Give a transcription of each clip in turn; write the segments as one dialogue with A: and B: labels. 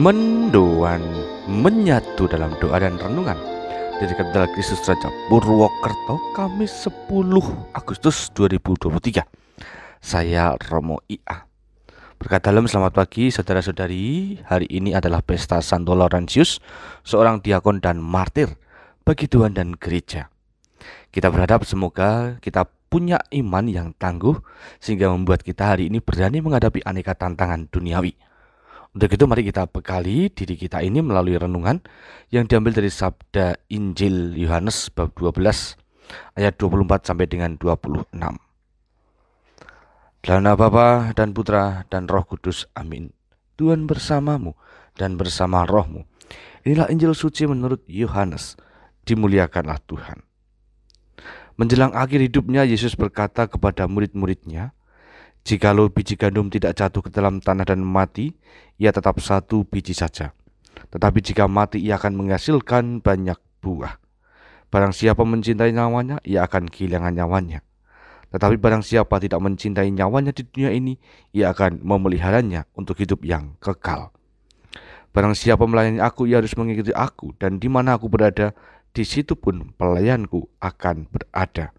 A: Mendoan menyatu dalam doa dan renungan dari Katedral Kristus Raja Purwokerto, Kamis 10 Agustus 2023. Saya Romo IA. Berkat dalam, selamat pagi saudara-saudari. Hari ini adalah pesta Santo Laurentius, seorang diakon dan martir bagi Tuhan dan gereja. Kita berharap semoga kita punya iman yang tangguh sehingga membuat kita hari ini berani menghadapi aneka tantangan duniawi. Untuk itu mari kita bekali diri kita ini melalui renungan yang diambil dari Sabda Injil Yohanes bab 12 ayat 24 sampai dengan 26. Dalam nama Bapa dan Putra dan Roh Kudus, amin. Tuhan bersamamu dan bersama rohmu. Inilah Injil suci menurut Yohanes. Dimuliakanlah Tuhan. Menjelang akhir hidupnya, Yesus berkata kepada murid-muridnya, "Jikalau biji gandum tidak jatuh ke dalam tanah dan mati, ia tetap satu biji saja. Tetapi jika mati, ia akan menghasilkan banyak buah. Barang siapa mencintai nyawanya, ia akan kehilangan nyawanya. Tetapi barang siapa tidak mencintai nyawanya di dunia ini, ia akan memeliharanya untuk hidup yang kekal. Barang siapa melayani aku, ia harus mengikuti aku, dan di mana aku berada, di situ pun pelayanku akan berada.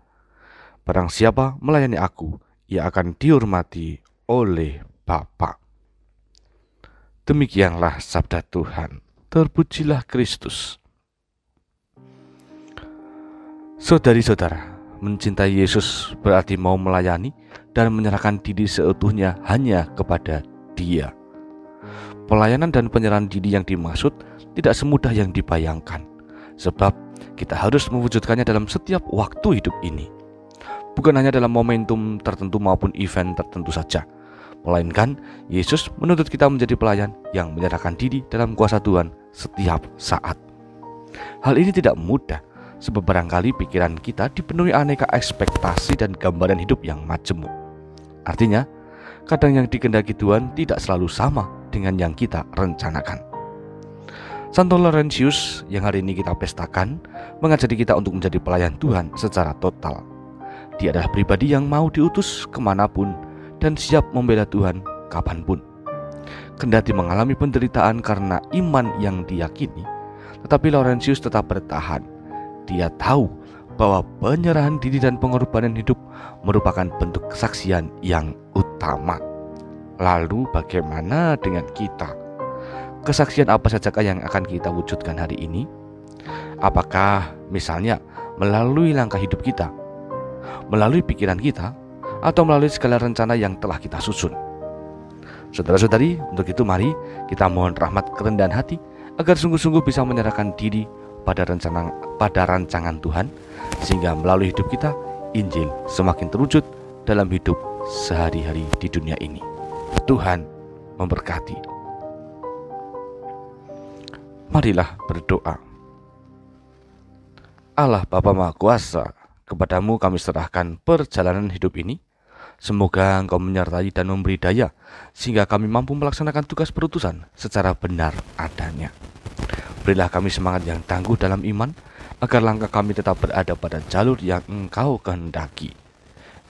A: Barang siapa melayani aku, ia akan dihormati oleh Bapa." Demikianlah sabda Tuhan. Terpujilah Kristus. Saudari-saudara, mencintai Yesus berarti mau melayani dan menyerahkan diri seutuhnya hanya kepada Dia. Pelayanan dan penyerahan diri yang dimaksud tidak semudah yang dibayangkan, sebab kita harus mewujudkannya dalam setiap waktu hidup ini. Bukan hanya dalam momentum tertentu maupun event tertentu saja, melainkan Yesus menuntut kita menjadi pelayan yang menyerahkan diri dalam kuasa Tuhan setiap saat. Hal ini tidak mudah, sebab barangkali pikiran kita dipenuhi aneka ekspektasi dan gambaran hidup yang majemuk. Artinya, kadang yang dikehendaki Tuhan tidak selalu sama dengan yang kita rencanakan. Santo Laurentius yang hari ini kita pestakan mengajari kita untuk menjadi pelayan Tuhan secara total. Dia adalah pribadi yang mau diutus kemanapun dan siap membela Tuhan kapanpun. Kendati mengalami penderitaan karena iman yang diyakini, tetapi Laurentius tetap bertahan. Dia tahu bahwa penyerahan diri dan pengorbanan hidup merupakan bentuk kesaksian yang utama. Lalu bagaimana dengan kita? Kesaksian apa sajakah yang akan kita wujudkan hari ini? Apakah misalnya melalui langkah hidup kita, melalui pikiran kita, atau melalui segala rencana yang telah kita susun? Saudara-saudari, untuk itu mari kita mohon rahmat kerendahan hati agar sungguh-sungguh bisa menyerahkan diri pada rancangan Tuhan, sehingga melalui hidup kita Injil semakin terwujud dalam hidup sehari-hari di dunia ini. Tuhan memberkati. Marilah berdoa. Allah Bapa Maha Kuasa, kepadamu kami serahkan perjalanan hidup ini. Semoga Engkau menyertai dan memberi daya, sehingga kami mampu melaksanakan tugas perutusan secara benar adanya. Berilah kami semangat yang tangguh dalam iman, agar langkah kami tetap berada pada jalur yang Engkau kehendaki.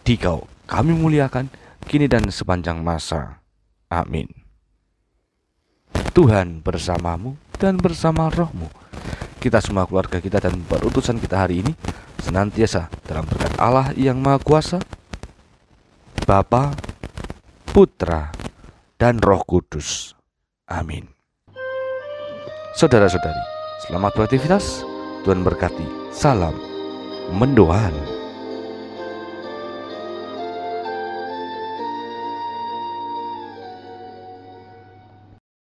A: Dikau kami muliakan, kini dan sepanjang masa. Amin. Tuhan bersamamu dan bersama rohmu. Kita semua, keluarga kita dan berutusan kita hari ini senantiasa dalam berkat Allah yang Maha Kuasa, Bapa, Putra, dan Roh Kudus. Amin. Saudara-saudari, selamat beraktivitas. Tuhan berkati. Salam mendoan.